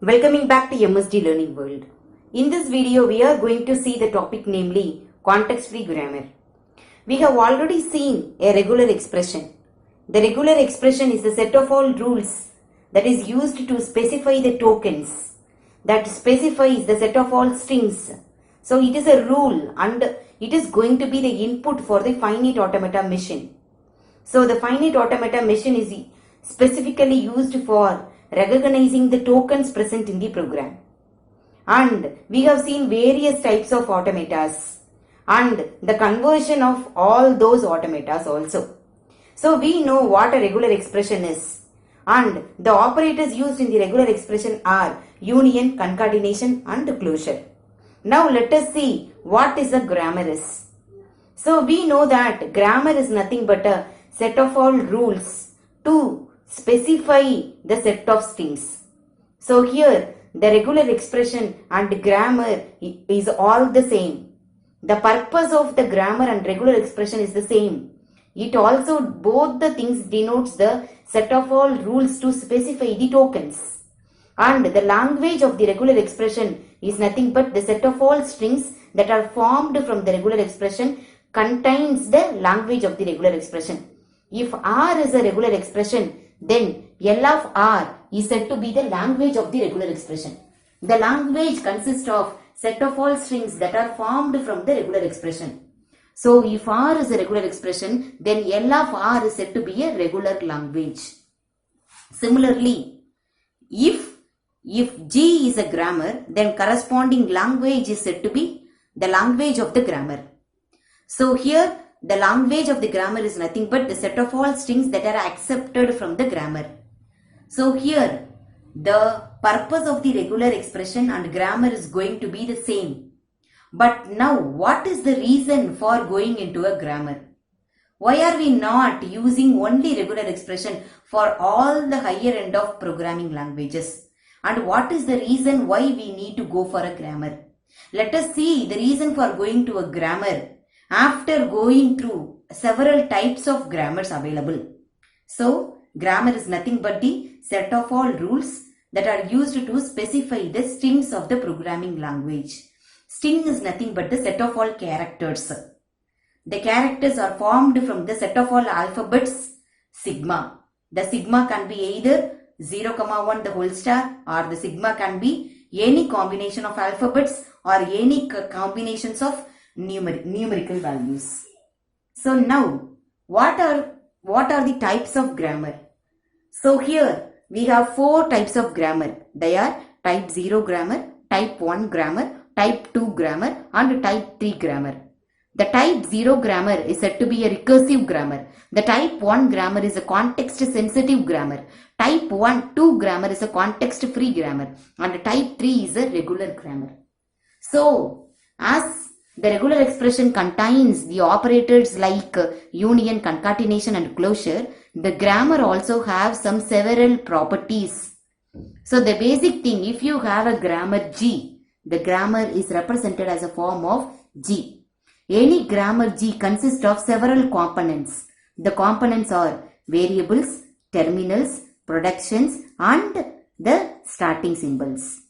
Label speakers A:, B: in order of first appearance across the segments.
A: Welcoming back to MSD Learning World. In this video, we are going to see the topic namely context-free grammar. We have already seen a regular expression. The regular expression is the set of all rules that is used to specify the tokens that specifies the set of all strings. So it is a rule and it is going to be the input for the finite automata machine. So the finite automata machine is specifically used for recognizing the tokens present in the program. And we have seen various types of automatas and the conversion of all those automatas also. So we know what a regular expression is, and the operators used in the regular expression are union, concatenation and closure. Now let us see what is a grammar is. So we know that grammar is nothing but a set of all rules to specify the set of strings. So here the regular expression and grammar is all the same. The purpose of the grammar and regular expression is the same. It also both the things denotes the set of all rules to specify the tokens. And the language of the regular expression is nothing but the set of all strings that are formed from the regular expression contains the language of the regular expression. If R is a regular expression, then L of R is said to be the language of the regular expression. The language consists of set of all strings that are formed from the regular expression. So if R is a regular expression, then L of R is said to be a regular language. Similarly, if G is a grammar, then corresponding language is said to be the language of the grammar. So here the language of the grammar is nothing but the set of all strings that are accepted from the grammar. So here the purpose of the regular expression and grammar is going to be the same. But now what is the reason for going into a grammar? Why are we not using only regular expression for all the higher end of programming languages? And what is the reason why we need to go for a grammar? Let us see the reason for going to a grammar after going through several types of grammars available. So grammar is nothing but the set of all rules that are used to specify the strings of the programming language. String is nothing but the set of all characters. The characters are formed from the set of all alphabets sigma. The sigma can be either 0, 1 the whole star, or the sigma can be any combination of alphabets or any combinations of numerical values. So now what are the types of grammar? So here we have 4 types of grammar. They are type 0 grammar, type 1 grammar, type 2 grammar and type 3 grammar. The type 0 grammar is said to be a recursive grammar. The type 1 grammar is a context sensitive grammar. Type 2 grammar is a context free grammar, and type 3 is a regular grammar. So as the regular expression contains the operators like union, concatenation and closure, the grammar also have some several properties. So the basic thing, if you have a grammar G, the grammar is represented as a form of G. Any grammar G consists of several components. The components are variables, terminals, productions and the starting symbols.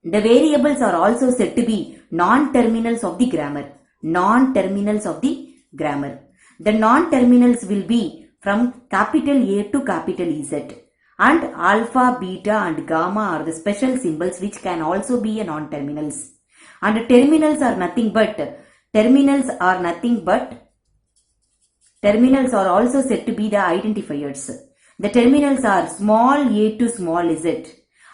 A: The variables are also said to be non-terminals of the grammar. Non-terminals of the grammar. The non-terminals will be from capital A to capital Z. And alpha, beta and gamma are the special symbols which can also be a non-terminals. And terminals are also said to be the identifiers. The terminals are small a to small z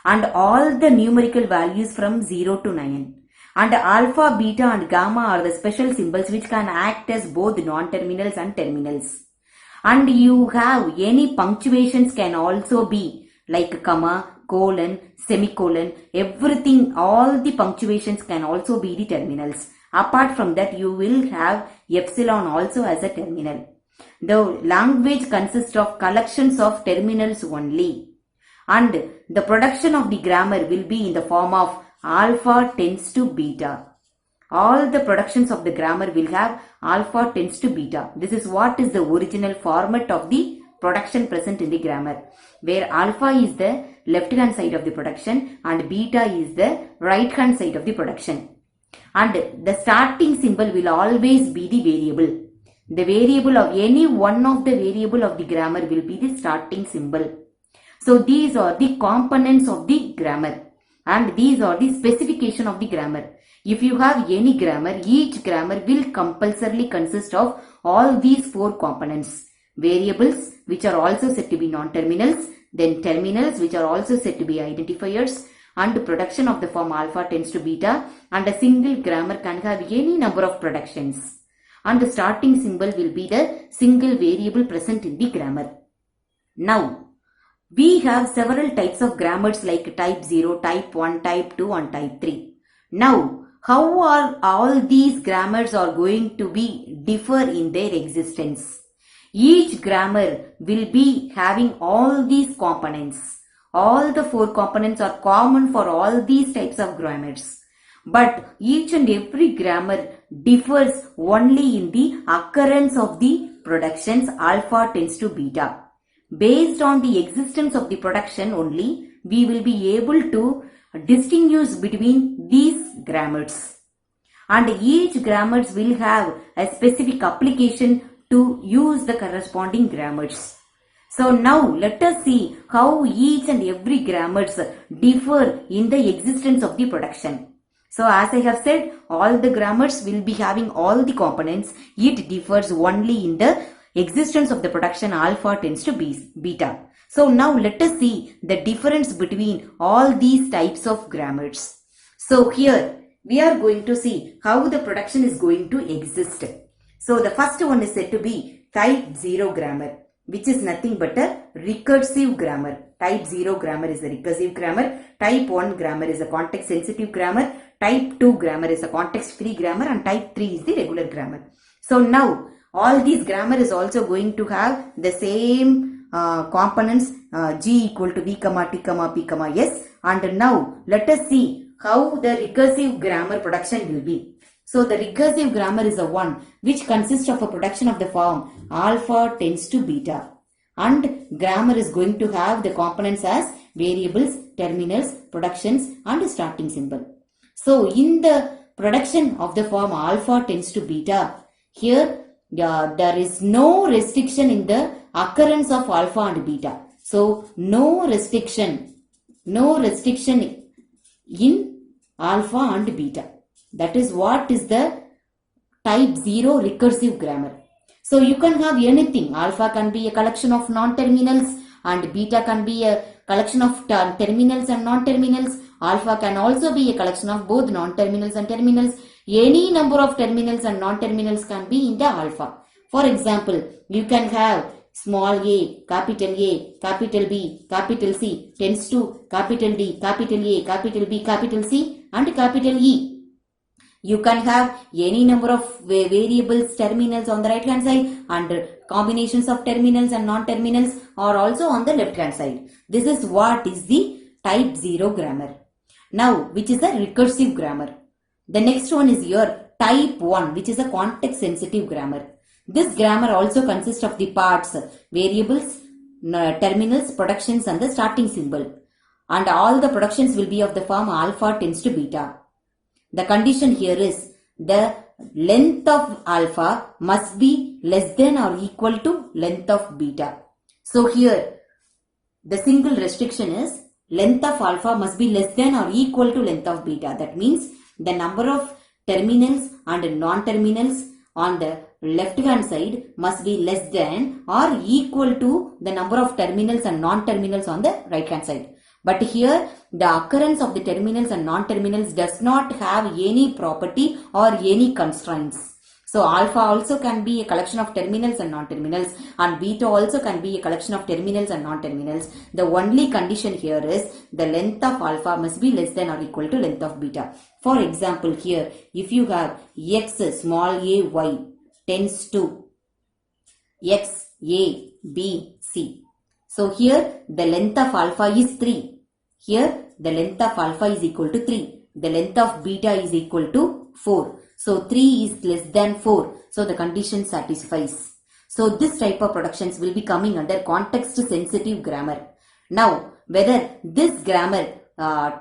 A: and all the numerical values from 0 to 9. And alpha, beta and gamma are the special symbols which can act as both non-terminals and terminals. And you have any punctuations can also be like comma, colon, semicolon, everything, all the punctuations can also be the terminals. Apart from that, you will have epsilon also as a terminal. The language consists of collections of terminals only. And the production of the grammar will be in the form of alpha tends to beta. All the productions of the grammar will have alpha tends to beta. This is what is the original format of the production present in the grammar, where alpha is the left hand side of the production and beta is the right hand side of the production. And the starting symbol will always be the variable. The variable of any one of the variable of the grammar will be the starting symbol. So these are the components of the grammar and these are the specification of the grammar. If you have any grammar, each grammar will compulsorily consist of all these four components. Variables, which are also said to be non-terminals, then terminals, which are also said to be identifiers, and production of the form alpha tends to beta, and a single grammar can have any number of productions. And the starting symbol will be the single variable present in the grammar. Now, we have several types of grammars like type 0, type 1, type 2 and type 3. Now, how are all these grammars are going to be differ in their existence? Each grammar will be having all these components. All the four components are common for all these types of grammars. But each and every grammar differs only in the occurrence of the productions alpha tends to beta. Based on the existence of the production only, we will be able to distinguish between these grammars. And each grammars will have a specific application to use the corresponding grammars. So now let us see how each and every grammars differ in the existence of the production. So as I have said, all the grammars will be having all the components. It differs only in the existence of the production alpha tends to beta. So now let us see the difference between all these types of grammars. So here we are going to see how the production is going to exist. So the first one is said to be type 0 grammar, which is nothing but a recursive grammar. Type 0 grammar is a recursive grammar. Type 1 grammar is a context sensitive grammar. Type 2 grammar is a context free grammar and type 3 is the regular grammar. So now all these grammar is also going to have the same components g equal to v comma t comma p comma s. And now let us see how the recursive grammar production will be. So the recursive grammar is a one which consists of a production of the form alpha tends to beta. And grammar is going to have the components as variables, terminals, productions and starting symbol. So in the production of the form alpha tends to beta, here there is no restriction in the occurrence of alpha and beta. So no restriction in alpha and beta. That is what is the type 0 recursive grammar. So you can have anything. Alpha can be a collection of non-terminals and beta can be a collection of terminals and non-terminals. Alpha can also be a collection of both non-terminals and terminals. Any number of terminals and non-terminals can be in the alpha. For example, you can have small a, capital B, capital C tends to capital D, capital A, capital B, capital C and capital E. You can have any number of variables, terminals on the right hand side and combinations of terminals and non-terminals are also on the left hand side. This is what is the type 0 grammar. Now, which is a recursive grammar. The next one is your type 1, which is a context sensitive grammar. This grammar also consists of the parts variables, terminals, productions and the starting symbol. And all the productions will be of the form alpha tends to beta. The condition here is the length of alpha must be less than or equal to length of beta. So here the single restriction is length of alpha must be less than or equal to length of beta. That means the number of terminals and non-terminals on the left hand side must be less than or equal to the number of terminals and non-terminals on the right hand side. But here the occurrence of the terminals and non-terminals does not have any property or any constraints. So alpha also can be a collection of terminals and non-terminals and beta also can be a collection of terminals and non-terminals. The only condition here is the length of alpha must be less than or equal to length of beta. For example, here if you have x small a y tends to x a b c. So here the length of alpha is 3. Here the length of alpha is equal to 3. The length of beta is equal to 4. So 3 is less than 4. So the condition satisfies. So this type of productions will be coming under context sensitive grammar. Now whether this grammar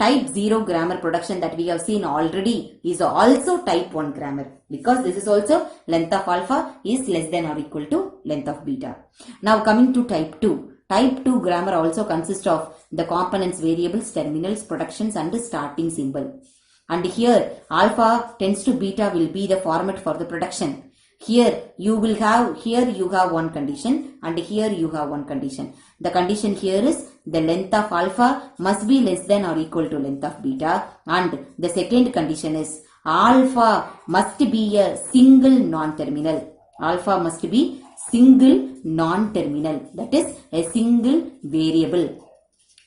A: type 0 grammar production that we have seen already is also type 1 grammar, because this is also length of alpha is less than or equal to length of beta. Now coming to type 2. Type 2 grammar also consists of the components, variables, terminals, productions and the starting symbol. And here alpha tends to beta will be the format for the production. Here you have one condition and here you have one condition. The condition here is the length of alpha must be less than or equal to length of beta, and the second condition is alpha must be a single non-terminal. Alpha must be single non-terminal, that is a single variable.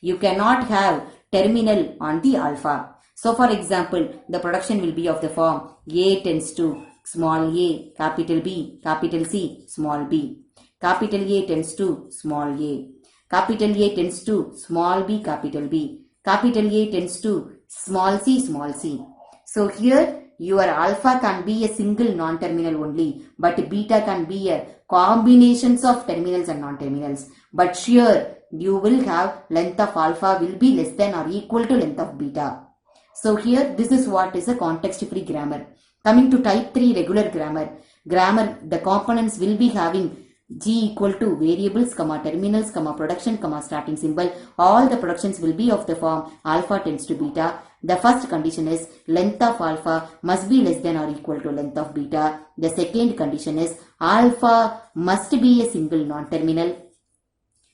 A: You cannot have terminal on the alpha. So for example, the production will be of the form A tends to small a, capital B, capital C, small b. Capital A tends to small a. Capital A tends to small b, capital B. Capital A tends to small c, small c. So here your alpha can be a single non-terminal only, but beta can be a combinations of terminals and non-terminals. But here you will have length of alpha will be less than or equal to length of beta. So here this is what is a context-free grammar. Coming to type 3 regular grammar. The components will be having G equal to variables, terminals, production, starting symbol. All the productions will be of the form alpha tends to beta. The first condition is length of alpha must be less than or equal to length of beta. The second condition is alpha must be a single non-terminal.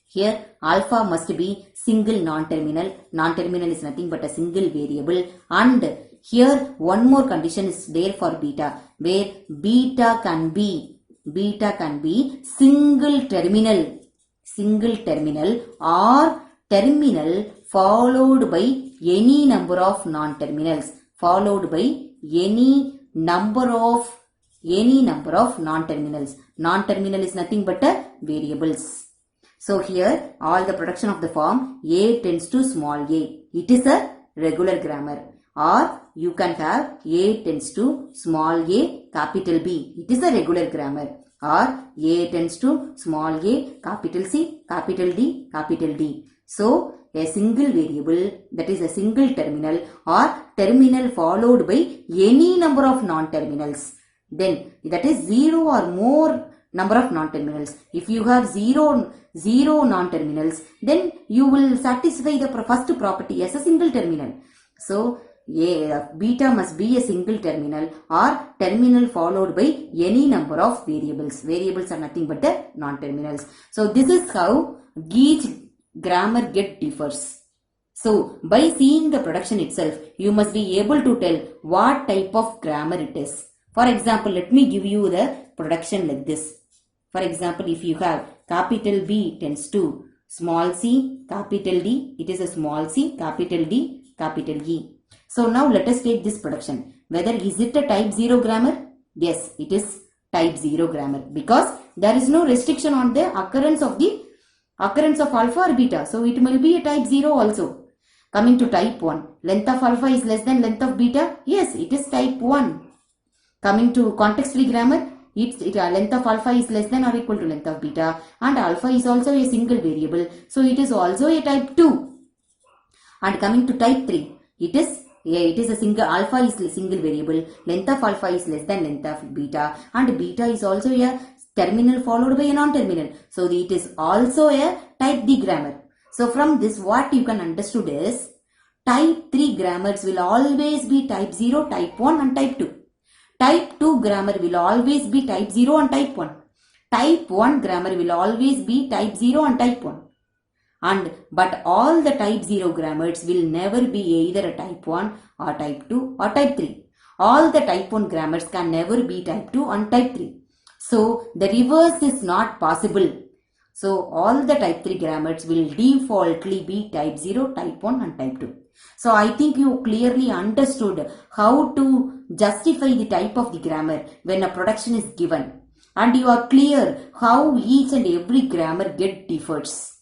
A: Here alpha must be single non-terminal. Non-terminal is nothing but a single variable, and here one more condition is there for beta, where beta can be single terminal or terminal followed by any number of non-terminals, non-terminals. Non-terminal is nothing but a variables. So here all the production of the form A tends to small a, it is a regular grammar. Or you can have A tends to small a, capital B, it is a regular grammar. Or A tends to small a, capital C, capital D, capital D. So a single variable, that is a single terminal or terminal followed by any number of non-terminals. Then that is 0 or more number of non-terminals. If you have zero non-terminals, then you will satisfy the first property as a single terminal. So beta must be a single terminal or terminal followed by any number of variables. Variables are nothing but the non-terminals. So this is how each grammar differs. So by seeing the production itself, you must be able to tell what type of grammar it is. For example, let me give you the production like this. For example, if you have capital B tends to small c, capital D, it is a small c, capital D, capital E. So now let us take this production. Whether is it a type 0 grammar? Yes, it is type 0 grammar, because there is no restriction on the occurrence of alpha or beta. So it will be a type 0 also. Coming to type 1. Length of alpha is less than length of beta? Yes, it is type 1. Coming to context-free grammar. Length of alpha is less than or equal to length of beta, and alpha is also a single variable. So it is also a type 2. And coming to type 3. It is a single, alpha is a single variable, length of alpha is less than length of beta, and beta is also a terminal followed by a non-terminal. So it is also a type D grammar. So from this what you can understood is type 3 grammars will always be type 0, type 1 and type 2. Type 2 grammar will always be type 0 and type 1. Type 1 grammar will always be type 0 and type 1. But all the type 0 grammars will never be either a type 1 or type 2 or type 3. All the type 1 grammars can never be type 2 and type 3. So the reverse is not possible. So all the type 3 grammars will defaultly be type 0, type 1 and type 2. So I think you clearly understood how to justify the type of the grammar when a production is given. And you are clear how each and every grammar differs.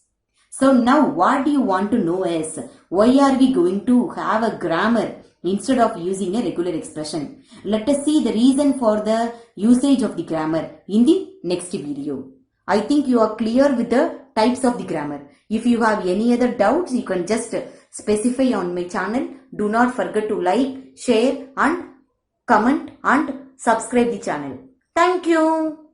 A: So now what do you want to know is, why are we going to have a grammar instead of using a regular expression? Let us see the reason for the usage of the grammar in the next video. I think you are clear with the types of the grammar. If you have any other doubts, you can just specify on my channel. Do not forget to like, share and comment and subscribe the channel. Thank you.